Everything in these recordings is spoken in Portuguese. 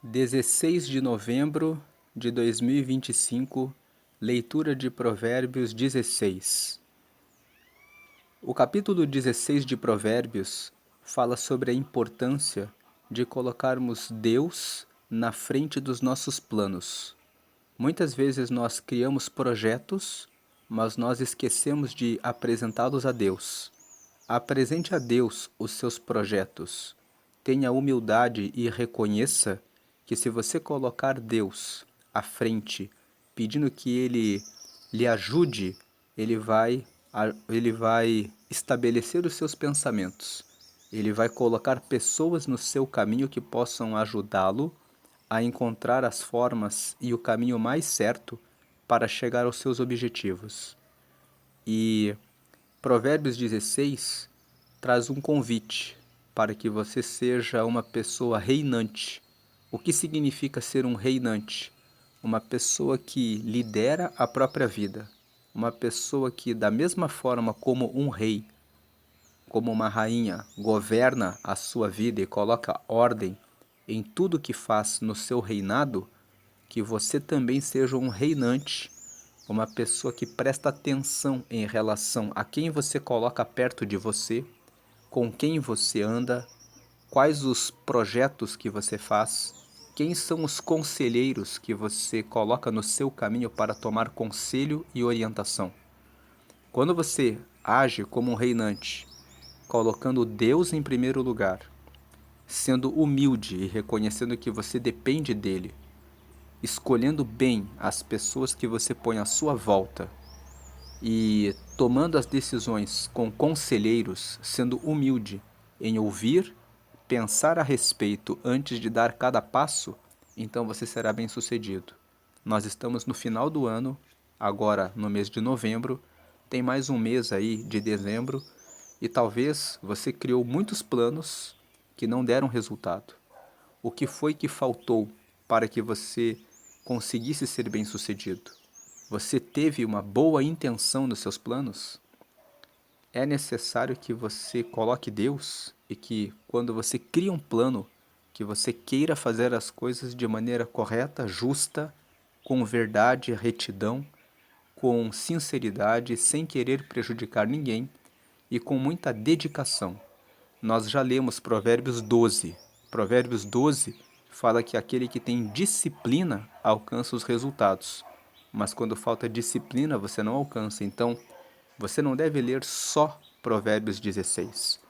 16 de novembro de 2025, leitura de Provérbios 16. O capítulo 16 de Provérbios fala sobre a importância de colocarmos Deus na frente dos nossos planos. Muitas vezes nós criamos projetos, mas nós esquecemos de apresentá-los a Deus. Apresente a Deus os seus projetos. Tenha humildade e reconheça que se você colocar Deus à frente, pedindo que Ele lhe ajude, Ele vai estabelecer os seus pensamentos. Ele vai colocar pessoas no seu caminho que possam ajudá-lo a encontrar as formas e o caminho mais certo para chegar aos seus objetivos. E Provérbios 16 traz um convite para que você seja uma pessoa reinante. O que significa ser um reinante? Uma pessoa que lidera a própria vida. Uma pessoa que, da mesma forma como um rei, como uma rainha, governa a sua vida e coloca ordem em tudo que faz no seu reinado, que você também seja um reinante, uma pessoa que presta atenção em relação a quem você coloca perto de você, com quem você anda, quais os projetos que você faz, quem são os conselheiros que você coloca no seu caminho para tomar conselho e orientação. Quando você age como um reinante, colocando Deus em primeiro lugar, sendo humilde e reconhecendo que você depende dele, escolhendo bem as pessoas que você põe à sua volta e tomando as decisões com conselheiros, sendo humilde em ouvir, pensar a respeito antes de dar cada passo, então você será bem-sucedido. Nós estamos no final do ano, agora no mês de novembro, tem mais um mês aí de dezembro, e talvez você criou muitos planos que não deram resultado. O que foi que faltou para que você conseguisse ser bem-sucedido? Você teve uma boa intenção nos seus planos? É necessário que você coloque Deus e que, quando você cria um plano, que você queira fazer as coisas de maneira correta, justa, com verdade, retidão, com sinceridade, sem querer prejudicar ninguém e com muita dedicação. Nós já lemos Provérbios 12. Provérbios 12 fala que aquele que tem disciplina alcança os resultados. Mas quando falta disciplina, você não alcança. Então, você não deve ler só Provérbios 16.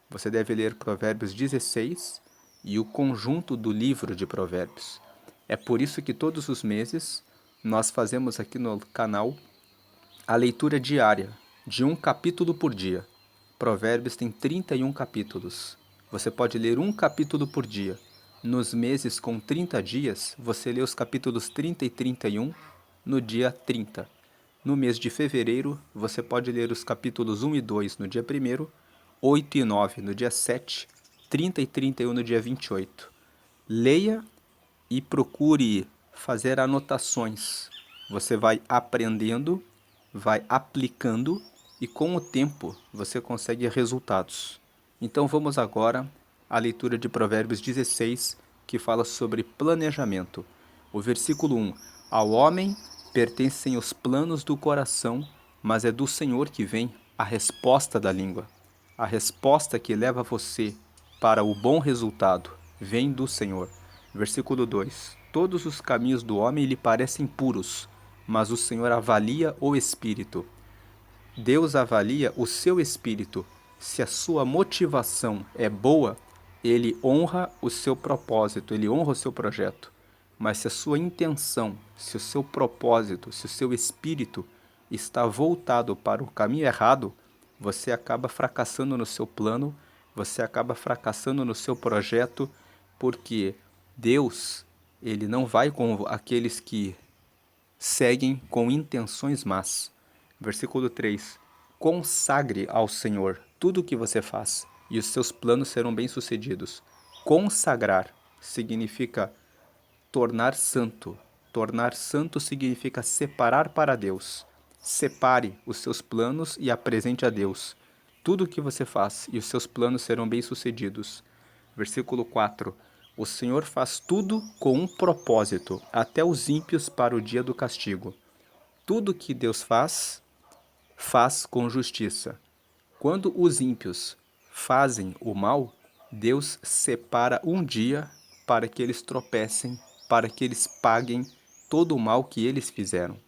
Você deve ler Provérbios 16 e o conjunto do livro de Provérbios. É por isso que todos os meses nós fazemos aqui no canal a leitura diária de um capítulo por dia. Provérbios tem 31 capítulos. Você pode ler um capítulo por dia. Nos meses com 30 dias, você lê os capítulos 30 e 31 no dia 30. No mês de fevereiro, você pode ler os capítulos 1 e 2 no dia 1º, 8 e 9 no dia 7, 30 e 31 no dia 28. Leia e procure fazer anotações. Você vai aprendendo, vai aplicando e com o tempo você consegue resultados. Então vamos agora à leitura de Provérbios 16, que fala sobre planejamento. O versículo 1: Ao homem pertencem os planos do coração, mas é do Senhor que vem a resposta da língua. A resposta que leva você para o bom resultado vem do Senhor. Versículo 2: Todos os caminhos do homem lhe parecem puros, mas o Senhor avalia o espírito. Deus avalia o seu espírito. Se a sua motivação é boa, ele honra o seu propósito, ele honra o seu projeto. Mas se a sua intenção, se o seu propósito, se o seu espírito está voltado para o caminho errado, você acaba fracassando no seu plano, você acaba fracassando no seu projeto, porque Deus, ele não vai com aqueles que seguem com intenções más. Versículo 3: Consagre ao Senhor tudo o que você faz, e os seus planos serão bem-sucedidos. Consagrar significa tornar santo. Tornar santo significa separar para Deus. Separe os seus planos e apresente a Deus tudo o que você faz, e os seus planos serão bem-sucedidos. Versículo 4: O Senhor faz tudo com um propósito, até os ímpios para o dia do castigo. Tudo que Deus faz, faz com justiça. Quando os ímpios fazem o mal, Deus separa um dia para que eles tropecem, para que eles paguem todo o mal que eles fizeram.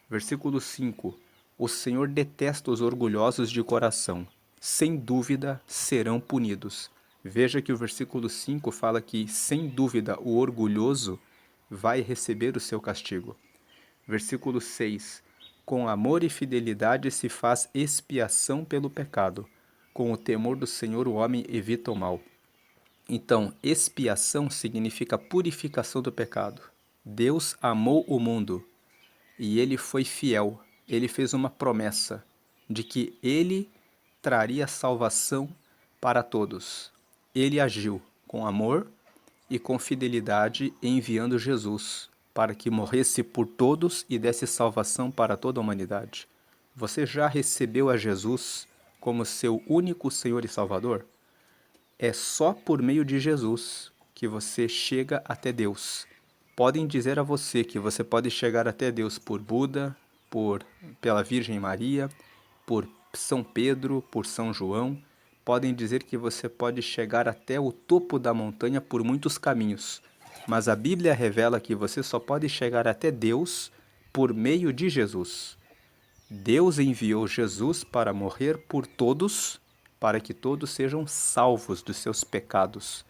Versículo 5. O Senhor detesta os orgulhosos de coração. Sem dúvida serão punidos. Veja que o versículo 5 fala que, sem dúvida, o orgulhoso vai receber o seu castigo. Versículo 6. Com amor e fidelidade se faz expiação pelo pecado. Com o temor do Senhor o homem evita o mal. Então, expiação significa purificação do pecado. Deus amou o mundo e ele foi fiel. Ele fez uma promessa de que ele traria salvação para todos. Ele agiu com amor e com fidelidade, enviando Jesus para que morresse por todos e desse salvação para toda a humanidade. Você já recebeu a Jesus como seu único Senhor e Salvador? É só por meio de Jesus que você chega até Deus. Podem dizer a você que você pode chegar até Deus por Buda, pela Virgem Maria, por São Pedro, por São João. Podem dizer que você pode chegar até o topo da montanha por muitos caminhos. Mas a Bíblia revela que você só pode chegar até Deus por meio de Jesus. Deus enviou Jesus para morrer por todos, para que todos sejam salvos dos seus pecados.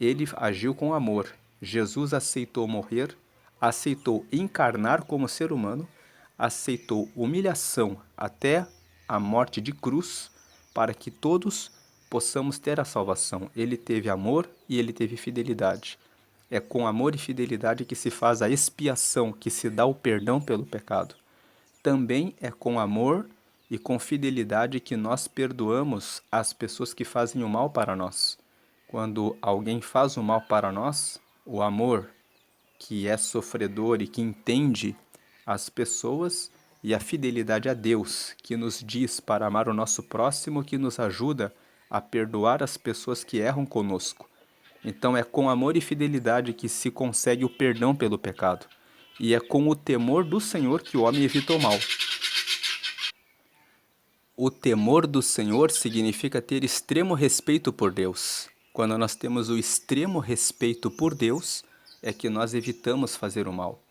Ele agiu com amor. Jesus aceitou morrer, aceitou encarnar como ser humano, aceitou humilhação até a morte de cruz, para que todos possamos ter a salvação. Ele teve amor e ele teve fidelidade. É com amor e fidelidade que se faz a expiação, que se dá o perdão pelo pecado. Também é com amor e com fidelidade que nós perdoamos as pessoas que fazem o mal para nós. Quando alguém faz o mal para nós, o amor, que é sofredor e que entende as pessoas, e a fidelidade a Deus, que nos diz para amar o nosso próximo, que nos ajuda a perdoar as pessoas que erram conosco. Então é com amor e fidelidade que se consegue o perdão pelo pecado. E é com o temor do Senhor que o homem evita o mal. O temor do Senhor significa ter extremo respeito por Deus. Quando nós temos o extremo respeito por Deus, é que nós evitamos fazer o mal.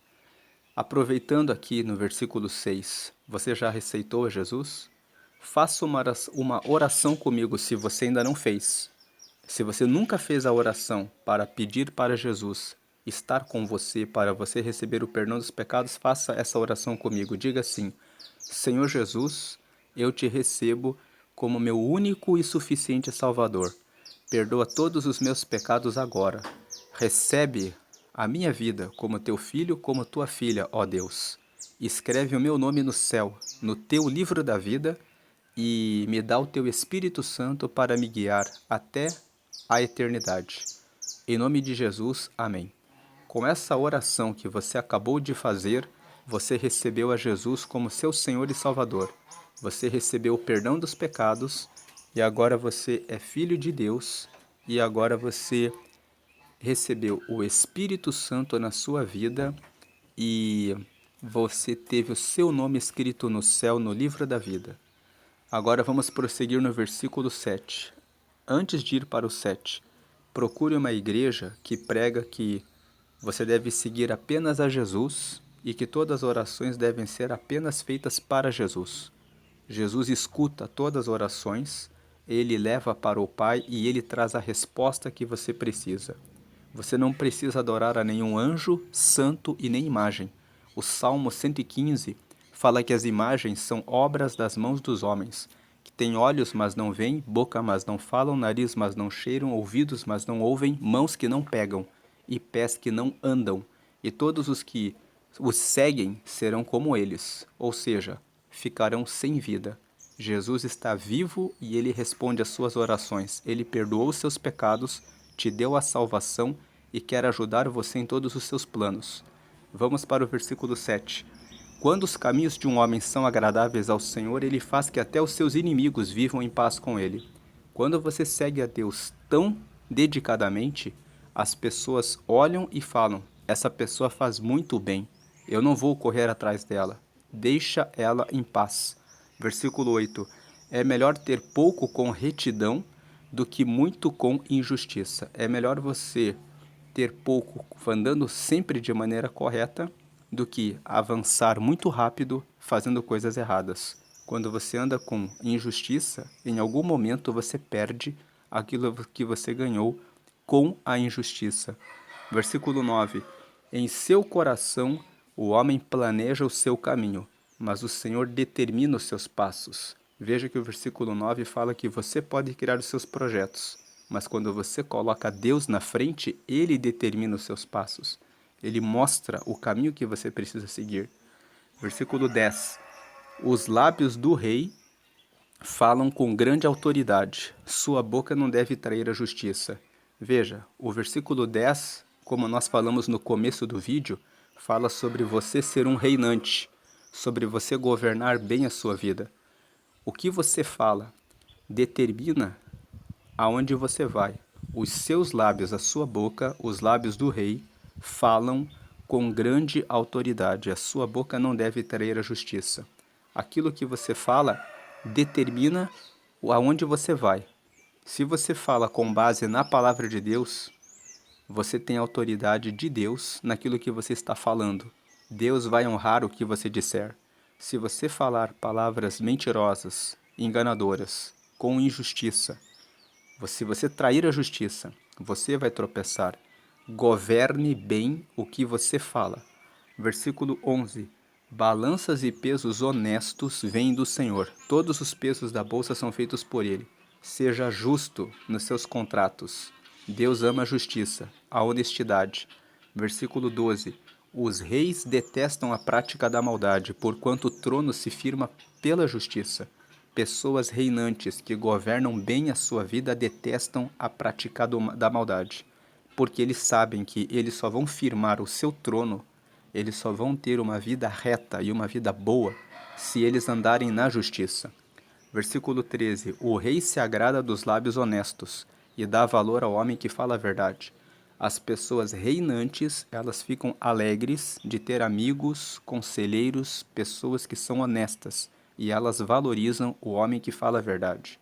Aproveitando aqui no versículo 6, você já receitou a Jesus? Faça uma oração comigo se você ainda não fez. Se você nunca fez a oração para pedir para Jesus estar com você, para você receber o perdão dos pecados, faça essa oração comigo. Diga assim: Senhor Jesus, eu te recebo como meu único e suficiente Salvador. Perdoa todos os meus pecados agora. Recebe a minha vida como teu filho, como tua filha, ó Deus. Escreve o meu nome no céu, no teu livro da vida, e me dá o teu Espírito Santo para me guiar até a eternidade. Em nome de Jesus, amém. Com essa oração que você acabou de fazer, você recebeu a Jesus como seu Senhor e Salvador. Você recebeu o perdão dos pecados e agora você é filho de Deus e agora você recebeu o Espírito Santo na sua vida e você teve o seu nome escrito no céu no livro da vida. Agora vamos prosseguir no versículo 7. Antes de ir para o 7, procure uma igreja que prega que você deve seguir apenas a Jesus e que todas as orações devem ser apenas feitas para Jesus. Jesus escuta todas as orações, ele leva para o Pai e ele traz a resposta que você precisa. Você não precisa adorar a nenhum anjo, santo e nem imagem. O Salmo 115 fala que as imagens são obras das mãos dos homens, que têm olhos, mas não veem, boca, mas não falam, nariz, mas não cheiram, ouvidos, mas não ouvem, mãos que não pegam e pés que não andam. E todos os que os seguem serão como eles, ou seja, ficarão sem vida. Jesus está vivo e ele responde às suas orações. Ele perdoou os seus pecados, te deu a salvação e quer ajudar você em todos os seus planos. Vamos para o versículo 7. Quando os caminhos de um homem são agradáveis ao Senhor, ele faz que até os seus inimigos vivam em paz com ele. Quando você segue a Deus tão dedicadamente, as pessoas olham e falam: essa pessoa faz muito bem, eu não vou correr atrás dela, deixa ela em paz. Versículo 8: é melhor ter pouco com retidão do que muito com injustiça. É melhor você ter pouco andando sempre de maneira correta do que avançar muito rápido fazendo coisas erradas. Quando você anda com injustiça, em algum momento você perde aquilo que você ganhou com a injustiça. Versículo 9: em seu coração o homem planeja o seu caminho, mas o Senhor determina os seus passos. Veja que o versículo 9 fala que você pode criar os seus projetos, mas quando você coloca Deus na frente, Ele determina os seus passos. Ele mostra o caminho que você precisa seguir. Versículo 10: os lábios do rei falam com grande autoridade, sua boca não deve trair a justiça. Veja, o versículo 10, como nós falamos no começo do vídeo, fala sobre você ser um reinante, sobre você governar bem a sua vida. O que você fala determina aonde você vai. Os seus lábios, a sua boca, os lábios do rei, falam com grande autoridade. A sua boca não deve trair a justiça. Aquilo que você fala determina aonde você vai. Se você fala com base na palavra de Deus, você tem autoridade de Deus naquilo que você está falando. Deus vai honrar o que você disser. Se você falar palavras mentirosas, enganadoras, com injustiça, se você trair a justiça, você vai tropeçar. Governe bem o que você fala. Versículo 11. Balanças e pesos honestos vêm do Senhor. Todos os pesos da bolsa são feitos por Ele. Seja justo nos seus contratos. Deus ama a justiça, a honestidade. Versículo 12. Os reis detestam a prática da maldade, porquanto o trono se firma pela justiça. Pessoas reinantes que governam bem a sua vida detestam a prática da maldade, porque eles sabem que eles só vão firmar o seu trono, eles só vão ter uma vida reta e uma vida boa se eles andarem na justiça. Versículo 13. O rei se agrada dos lábios honestos e dá valor ao homem que fala a verdade. As pessoas reinantes, elas ficam alegres de ter amigos, conselheiros, pessoas que são honestas, e elas valorizam o homem que fala a verdade.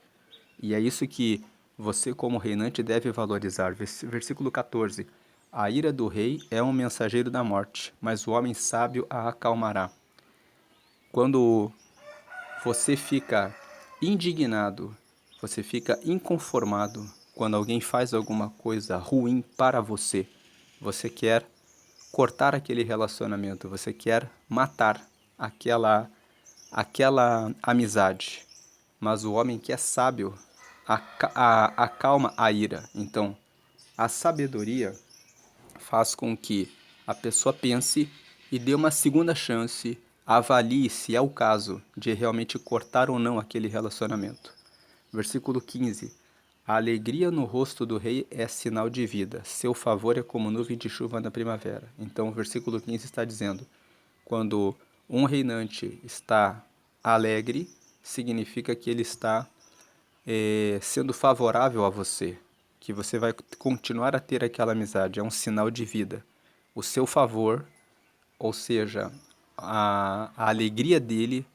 E é isso que você, como reinante, deve valorizar. Versículo 14. A ira do rei é um mensageiro da morte, mas o homem sábio a acalmará. Quando você fica indignado, você fica inconformado quando alguém faz alguma coisa ruim para você, você quer cortar aquele relacionamento, você quer matar aquela amizade. Mas o homem que é sábio acalma a ira. Então, a sabedoria faz com que a pessoa pense e dê uma segunda chance, avalie se é o caso de realmente cortar ou não aquele relacionamento. Versículo 15. A alegria no rosto do rei é sinal de vida, seu favor é como nuvem de chuva na primavera. Então, o versículo 15 está dizendo, quando um reinante está alegre, significa que ele está sendo favorável a você, que você vai continuar a ter aquela amizade, é um sinal de vida. O seu favor, ou seja, a alegria dele,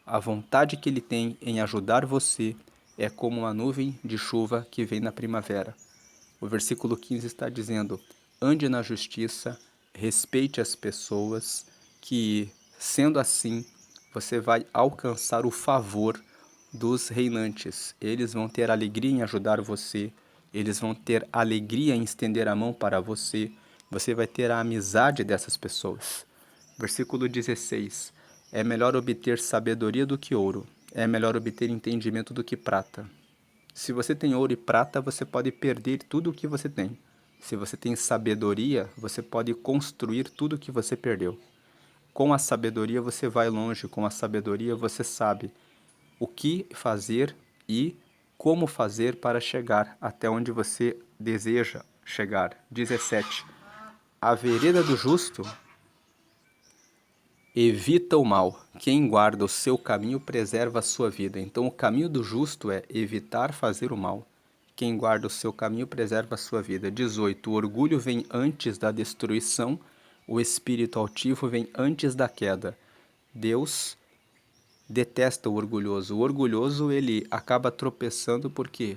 a vontade que ele tem em ajudar você, é como uma nuvem de chuva que vem na primavera. O versículo 15 está dizendo, ande na justiça, respeite as pessoas, que, sendo assim, você vai alcançar o favor dos reinantes. Eles vão ter alegria em ajudar você, eles vão ter alegria em estender a mão para você, você vai ter a amizade dessas pessoas. Versículo 16. É melhor obter sabedoria do que ouro, é melhor obter entendimento do que prata. Se você tem ouro e prata, você pode perder tudo o que você tem. Se você tem sabedoria, você pode construir tudo o que você perdeu. Com a sabedoria você vai longe, com a sabedoria você sabe o que fazer e como fazer para chegar até onde você deseja chegar. 17. A vereda do justo evita o mal. Quem guarda o seu caminho preserva a sua vida. Então, o caminho do justo é evitar fazer o mal. Quem guarda o seu caminho preserva a sua vida. 18. O orgulho vem antes da destruição, o espírito altivo vem antes da queda. Deus detesta o orgulhoso. O orgulhoso, ele acaba tropeçando porque,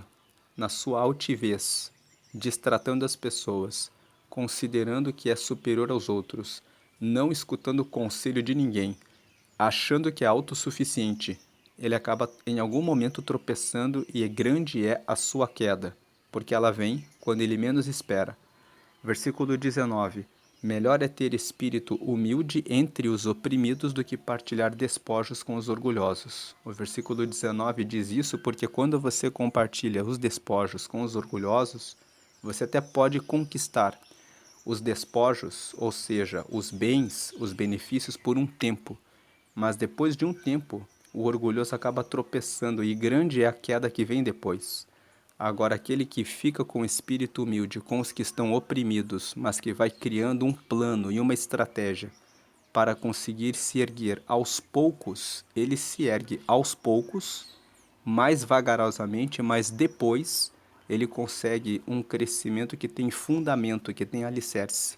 na sua altivez, destratando as pessoas, considerando que é superior aos outros, não escutando o conselho de ninguém, achando que é autossuficiente, ele acaba em algum momento tropeçando e grande é a sua queda, porque ela vem quando ele menos espera. Versículo 19. Melhor é ter espírito humilde entre os oprimidos do que partilhar despojos com os orgulhosos. O versículo 19 diz isso porque quando você compartilha os despojos com os orgulhosos, você até pode conquistar os despojos, ou seja, os bens, os benefícios por um tempo, mas depois de um tempo, o orgulhoso acaba tropeçando e grande é a queda que vem depois. Agora, aquele que fica com o espírito humilde, com os que estão oprimidos, mas que vai criando um plano e uma estratégia para conseguir se erguer aos poucos, ele se ergue aos poucos, mais vagarosamente, mas depois ele consegue um crescimento que tem fundamento, que tem alicerce.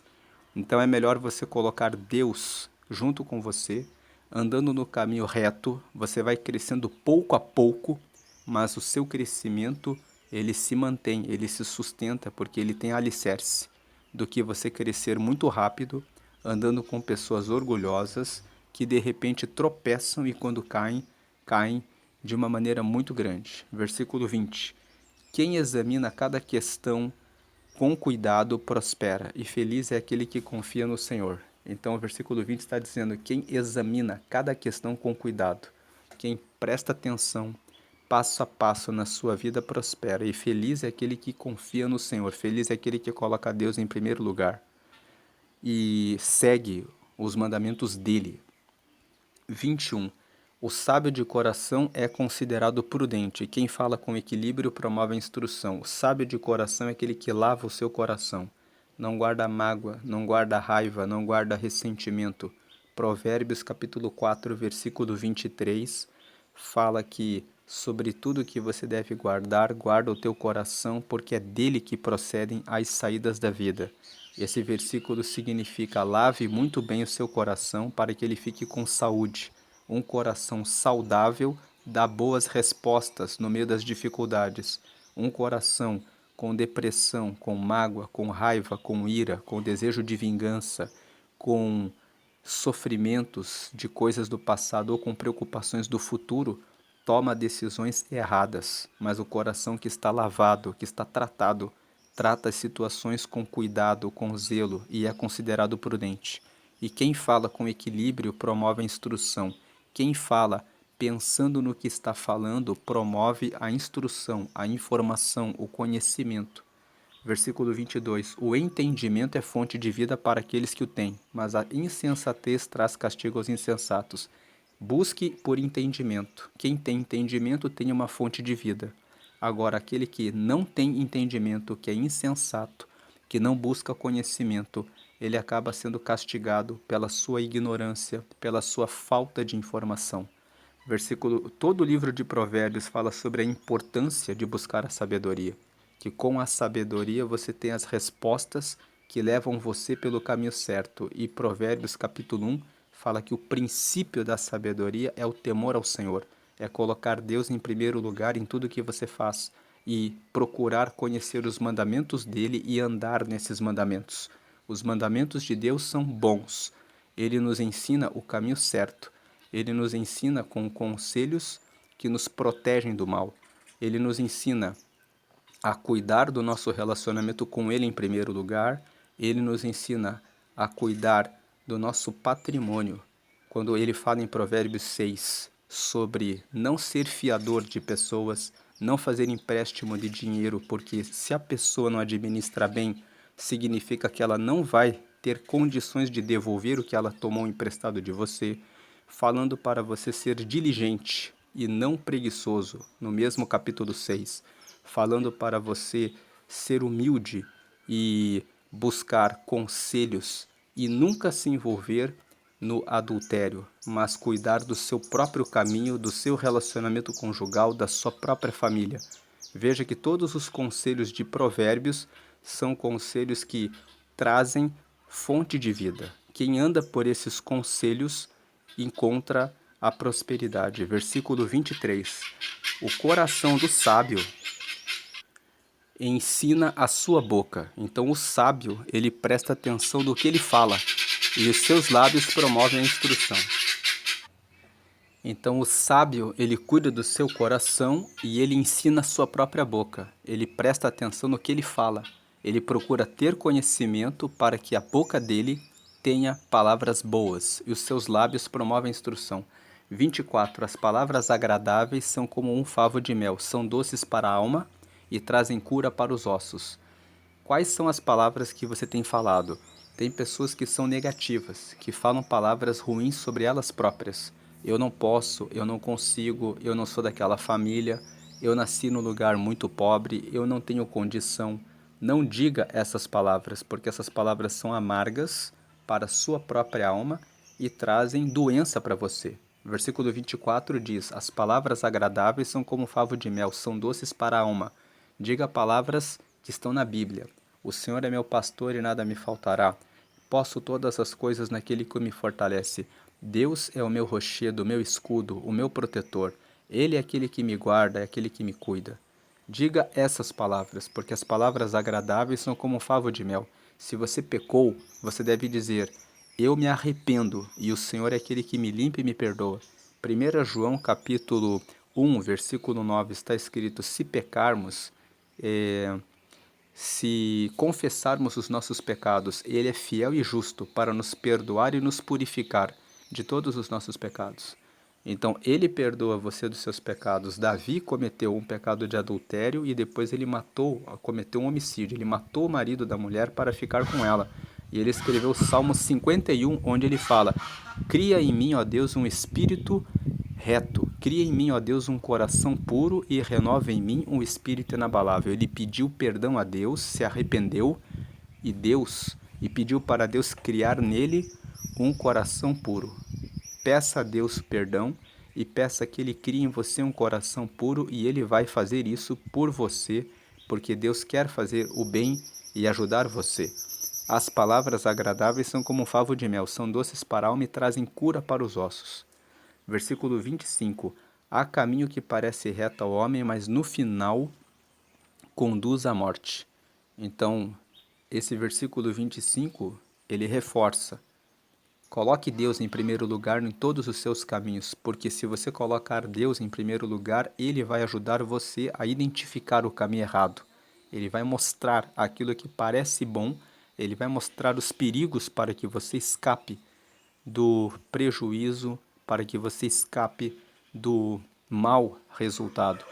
Então é melhor você colocar Deus junto com você, andando no caminho reto, você vai crescendo pouco a pouco, mas o seu crescimento, ele se mantém, ele se sustenta, porque ele tem alicerce, do que você crescer muito rápido, andando com pessoas orgulhosas, que de repente tropeçam e quando caem, caem de uma maneira muito grande. Versículo 20. Quem examina cada questão com cuidado prospera, e feliz é aquele que confia no Senhor. Então o versículo 20 está dizendo: quem examina cada questão com cuidado, quem presta atenção passo a passo na sua vida prospera, e feliz é aquele que confia no Senhor, feliz é aquele que coloca Deus em primeiro lugar e segue os mandamentos dele. 21. O sábio de coração é considerado prudente, e quem fala com equilíbrio promove a instrução. O sábio de coração é aquele que lava o seu coração. Não guarda mágoa, não guarda raiva, não guarda ressentimento. Provérbios capítulo 4, versículo 23, fala que sobre tudo que você deve guardar, guarda o teu coração, porque é dele que procedem as saídas da vida. Esse versículo significa: lave muito bem o seu coração para que ele fique com saúde. Um coração saudável dá boas respostas no meio das dificuldades. Um coração com depressão, com mágoa, com raiva, com ira, com desejo de vingança, com sofrimentos de coisas do passado ou com preocupações do futuro, toma decisões erradas. Mas o coração que está lavado, que está tratado, trata as situações com cuidado, com zelo e é considerado prudente. E quem fala com equilíbrio promove a instrução. Quem fala pensando no que está falando promove a instrução, a informação, o conhecimento. Versículo 22. O entendimento é fonte de vida para aqueles que o têm, mas a insensatez traz castigo aos insensatos. Busque por entendimento. Quem tem entendimento tem uma fonte de vida. Agora, aquele que não tem entendimento, que é insensato, que não busca conhecimento, ele acaba sendo castigado pela sua ignorância, pela sua falta de informação. Todo o livro de Provérbios fala sobre a importância de buscar a sabedoria, que com a sabedoria você tem as respostas que levam você pelo caminho certo. E Provérbios capítulo 1 fala que o princípio da sabedoria é o temor ao Senhor, é colocar Deus em primeiro lugar em tudo que você faz e procurar conhecer os mandamentos dele e andar nesses mandamentos. Os mandamentos de Deus são bons. Ele nos ensina o caminho certo. Ele nos ensina com conselhos que nos protegem do mal. Ele nos ensina a cuidar do nosso relacionamento com Ele em primeiro lugar. Ele nos ensina a cuidar do nosso patrimônio. Quando ele fala em Provérbios 6 sobre não ser fiador de pessoas, não fazer empréstimo de dinheiro, porque se a pessoa não administra bem, significa que ela não vai ter condições de devolver o que ela tomou emprestado de você, falando para você ser diligente e não preguiçoso, no mesmo capítulo 6, falando para você ser humilde e buscar conselhos e nunca se envolver no adultério, mas cuidar do seu próprio caminho, do seu relacionamento conjugal, da sua própria família. Veja que todos os conselhos de Provérbios são conselhos que trazem fonte de vida. Quem anda por esses conselhos encontra a prosperidade. Versículo 23. O coração do sábio ensina a sua boca. Então o sábio, ele presta atenção do que ele fala, e os seus lábios promovem a instrução. Então o sábio, ele cuida do seu coração e ele ensina a sua própria boca. Ele presta atenção no que ele fala. Ele procura ter conhecimento para que a boca dele tenha palavras boas e os seus lábios promovem a instrução. 24. As palavras agradáveis são como um favo de mel, são doces para a alma e trazem cura para os ossos. Quais são as palavras que você tem falado? Tem pessoas que são negativas, que falam palavras ruins sobre elas próprias. Eu não posso, eu não consigo, eu não sou daquela família, eu nasci num lugar muito pobre, eu não tenho condição. Não diga essas palavras, porque essas palavras são amargas para a sua própria alma e trazem doença para você. Versículo 24 diz: As palavras agradáveis são como favo de mel, são doces para a alma. Diga palavras que estão na Bíblia. O Senhor é meu pastor e nada me faltará. Posso todas as coisas naquele que me fortalece. Deus é o meu rochedo, o meu escudo, o meu protetor. Ele é aquele que me guarda, é aquele que me cuida. Diga essas palavras, porque as palavras agradáveis são como um favo de mel. Se você pecou, você deve dizer: Eu me arrependo, e o Senhor é aquele que me limpa e me perdoa. 1 João capítulo 1, versículo 9, está escrito: Se pecarmos, se confessarmos os nossos pecados, Ele é fiel e justo para nos perdoar e nos purificar de todos os nossos pecados. Então, Ele perdoa você dos seus pecados. Davi cometeu um pecado de adultério e depois ele cometeu um homicídio. Ele matou o marido da mulher para ficar com ela. E ele escreveu o Salmo 51, onde ele fala: Cria em mim, ó Deus, um espírito reto. Cria em mim, ó Deus, um coração puro e renova em mim um espírito inabalável. Ele pediu perdão a Deus, se arrependeu e pediu para Deus criar nele um coração puro. Peça a Deus perdão e peça que Ele crie em você um coração puro e Ele vai fazer isso por você, porque Deus quer fazer o bem e ajudar você. As palavras agradáveis são como um favo de mel, são doces para a alma e trazem cura para os ossos. Versículo 25. Há caminho que parece reto ao homem, mas no final conduz à morte. Então, esse versículo 25, ele reforça: coloque Deus em primeiro lugar em todos os seus caminhos, porque se você colocar Deus em primeiro lugar, Ele vai ajudar você a identificar o caminho errado. Ele vai mostrar aquilo que parece bom, Ele vai mostrar os perigos para que você escape do prejuízo, para que você escape do mau resultado.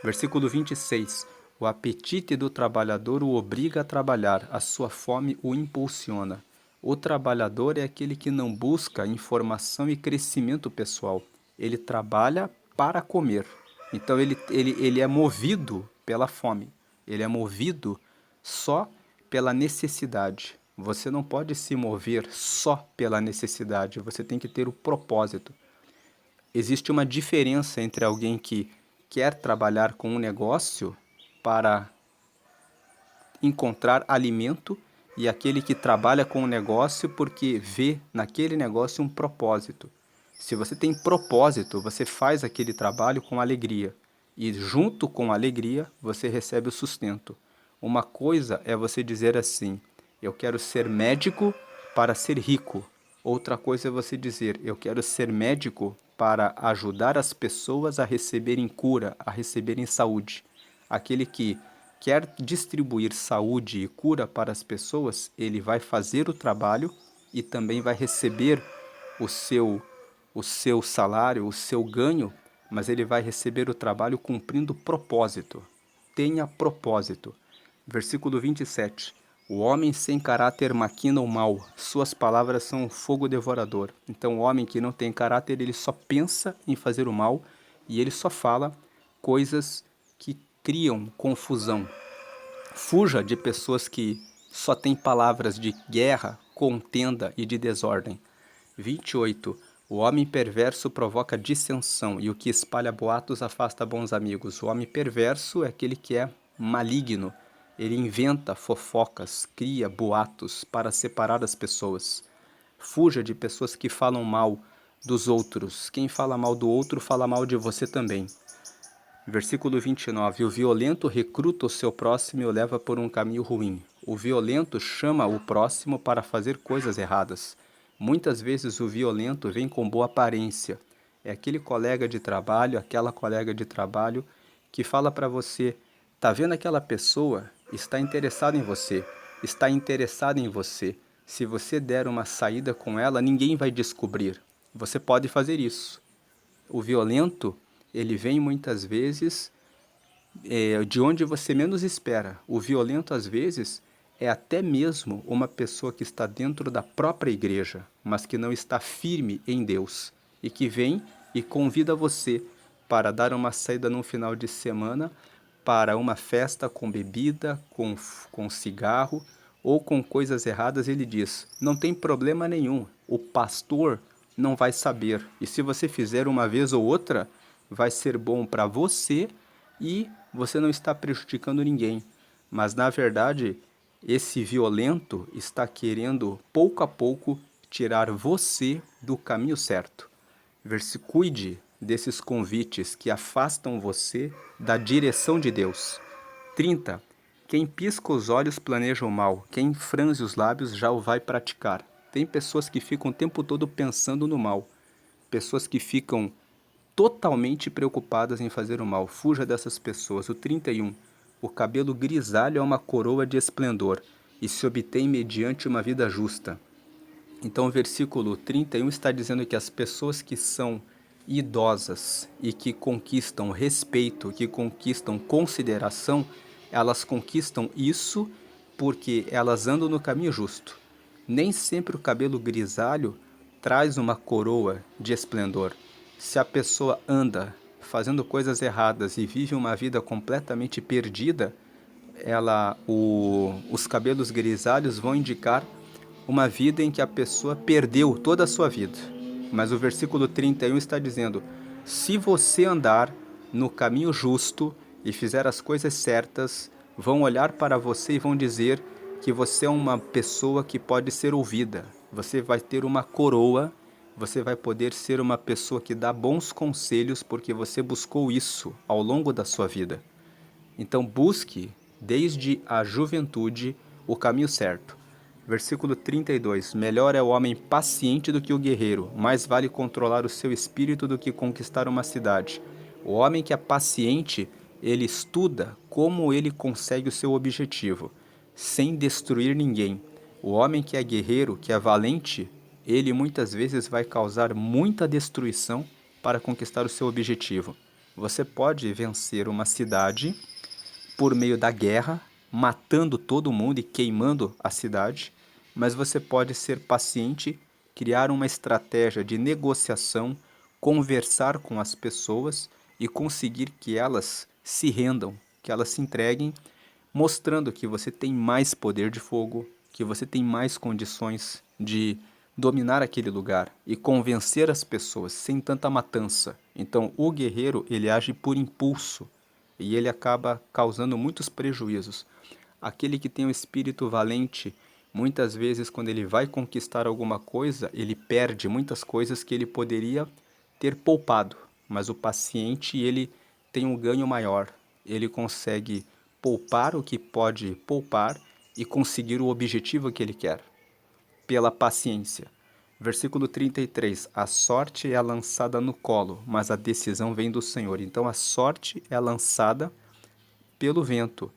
Versículo 26. O apetite do trabalhador o obriga a trabalhar, a sua fome o impulsiona. O trabalhador é aquele que não busca informação e crescimento pessoal. Ele trabalha para comer. Então ele é movido pela fome. Ele é movido só pela necessidade. Você não pode se mover só pela necessidade. Você tem que ter o propósito. Existe uma diferença entre alguém que quer trabalhar com um negócio para encontrar alimento e aquele que trabalha com o negócio porque vê naquele negócio um propósito. Se você tem propósito, você faz aquele trabalho com alegria. E junto com a alegria, você recebe o sustento. Uma coisa é você dizer assim: eu quero ser médico para ser rico. Outra coisa é você dizer: eu quero ser médico para ajudar as pessoas a receberem cura, a receberem saúde. Aquele que quer distribuir saúde e cura para as pessoas, ele vai fazer o trabalho e também vai receber o seu salário, o seu ganho, mas ele vai receber o trabalho cumprindo propósito. Tenha propósito. Versículo 27. O homem sem caráter maquina o mal, suas palavras são um fogo devorador. Então o homem que não tem caráter, ele só pensa em fazer o mal e ele só fala coisas que criam confusão. Fuja de pessoas que só têm palavras de guerra, contenda e de desordem. 28. O homem perverso provoca dissensão, e o que espalha boatos afasta bons amigos. O homem perverso é aquele que é maligno. Ele inventa fofocas, cria boatos para separar as pessoas. Fuja de pessoas que falam mal dos outros. Quem fala mal do outro, fala mal de você também. Versículo 29. O violento recruta o seu próximo e o leva por um caminho ruim. O violento chama o próximo para fazer coisas erradas. Muitas vezes o violento vem com boa aparência. É aquele colega de trabalho, aquela colega de trabalho que fala para você: tá vendo aquela pessoa? Está interessada em você. Está interessada em você. Se você der uma saída com ela, ninguém vai descobrir. Você pode fazer isso. O violento, ele vem muitas vezes de onde você menos espera. O violento, às vezes, é até mesmo uma pessoa que está dentro da própria igreja, mas que não está firme em Deus, e que vem e convida você para dar uma saída no final de semana para uma festa com bebida, com cigarro ou com coisas erradas. Ele diz: não tem problema nenhum, o pastor não vai saber. E se você fizer uma vez ou outra, vai ser bom para você e você não está prejudicando ninguém. Mas na verdade, esse violento está querendo pouco a pouco tirar você do caminho certo. Cuide desses convites que afastam você da direção de Deus. 30. Quem pisca os olhos planeja o mal, quem franze os lábios já o vai praticar. Tem pessoas que ficam o tempo todo pensando no mal, pessoas que ficam totalmente preocupadas em fazer o mal. Fuja dessas pessoas. O 31. O cabelo grisalho é uma coroa de esplendor e se obtém mediante uma vida justa. Então o versículo 31 está dizendo que as pessoas que são idosas e que conquistam respeito, que conquistam consideração, elas conquistam isso porque elas andam no caminho justo. Nem sempre o cabelo grisalho traz uma coroa de esplendor. Se a pessoa anda fazendo coisas erradas e vive uma vida completamente perdida, os cabelos grisalhos vão indicar uma vida em que a pessoa perdeu toda a sua vida. Mas o versículo 31 está dizendo: se você andar no caminho justo e fizer as coisas certas, vão olhar para você e vão dizer que você é uma pessoa que pode ser ouvida. Você vai ter uma coroa, você vai poder ser uma pessoa que dá bons conselhos porque você buscou isso ao longo da sua vida. Então busque, desde a juventude, o caminho certo. Versículo 32. Melhor é o homem paciente do que o guerreiro, mais vale controlar o seu espírito do que conquistar uma cidade. O homem que é paciente, ele estuda como ele consegue o seu objetivo, sem destruir ninguém. O homem que é guerreiro, que é valente, ele muitas vezes vai causar muita destruição para conquistar o seu objetivo. Você pode vencer uma cidade por meio da guerra, matando todo mundo e queimando a cidade, mas você pode ser paciente, criar uma estratégia de negociação, conversar com as pessoas e conseguir que elas se rendam, que elas se entreguem, mostrando que você tem mais poder de fogo, que você tem mais condições de dominar aquele lugar e convencer as pessoas sem tanta matança. Então, o guerreiro, ele age por impulso e ele acaba causando muitos prejuízos. Aquele que tem um espírito valente, muitas vezes quando ele vai conquistar alguma coisa, ele perde muitas coisas que ele poderia ter poupado, mas o paciente, ele tem um ganho maior. Ele consegue poupar o que pode poupar e conseguir o objetivo que ele quer, pela paciência. Versículo 33. A sorte é lançada no colo, mas a decisão vem do Senhor. Então a sorte é lançada pelo vento,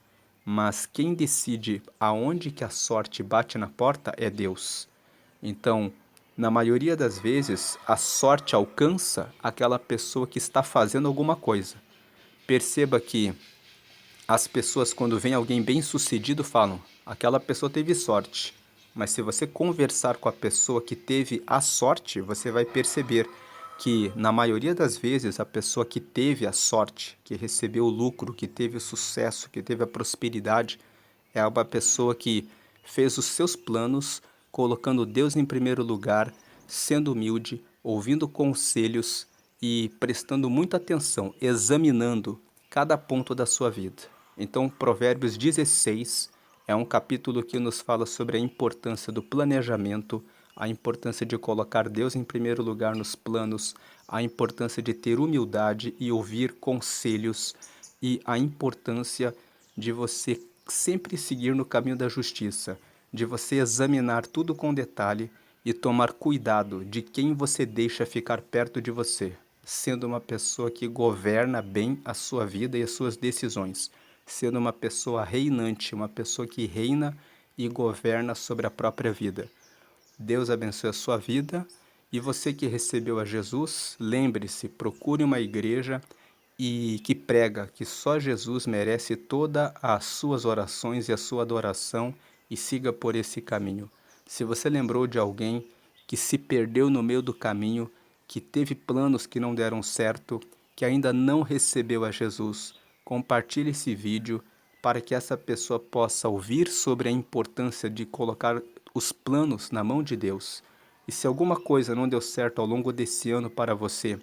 mas quem decide aonde que a sorte bate na porta é Deus. Então, na maioria das vezes, a sorte alcança aquela pessoa que está fazendo alguma coisa. Perceba que as pessoas, quando vem alguém bem-sucedido, falam: aquela pessoa teve sorte. Mas se você conversar com a pessoa que teve a sorte, você vai perceber que, na maioria das vezes, a pessoa que teve a sorte, que recebeu o lucro, que teve o sucesso, que teve a prosperidade, é uma pessoa que fez os seus planos, colocando Deus em primeiro lugar, sendo humilde, ouvindo conselhos e prestando muita atenção, examinando cada ponto da sua vida. Então, Provérbios 16 é um capítulo que nos fala sobre a importância do planejamento, a importância de colocar Deus em primeiro lugar nos planos, a importância de ter humildade e ouvir conselhos e a importância de você sempre seguir no caminho da justiça, de você examinar tudo com detalhe e tomar cuidado de quem você deixa ficar perto de você, sendo uma pessoa que governa bem a sua vida e as suas decisões, sendo uma pessoa reinante, uma pessoa que reina e governa sobre a própria vida. Deus abençoe a sua vida e você que recebeu a Jesus, lembre-se, procure uma igreja e que prega que só Jesus merece todas as suas orações e a sua adoração e siga por esse caminho. Se você lembrou de alguém que se perdeu no meio do caminho, que teve planos que não deram certo, que ainda não recebeu a Jesus, compartilhe esse vídeo para que essa pessoa possa ouvir sobre a importância de colocar os planos na mão de Deus. E se alguma coisa não deu certo ao longo desse ano para você,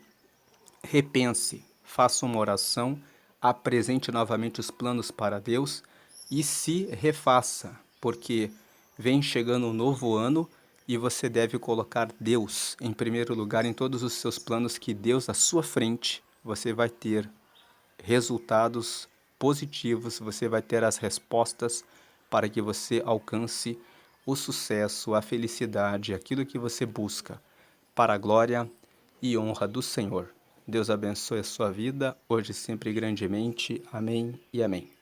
repense, faça uma oração, apresente novamente os planos para Deus e se refaça, porque vem chegando um novo ano e você deve colocar Deus em primeiro lugar em todos os seus planos, que Deus à sua frente você vai ter resultados positivos, você vai ter as respostas para que você alcance o sucesso, a felicidade, aquilo que você busca, para a glória e honra do Senhor. Deus abençoe a sua vida, hoje e sempre grandemente. Amém e amém.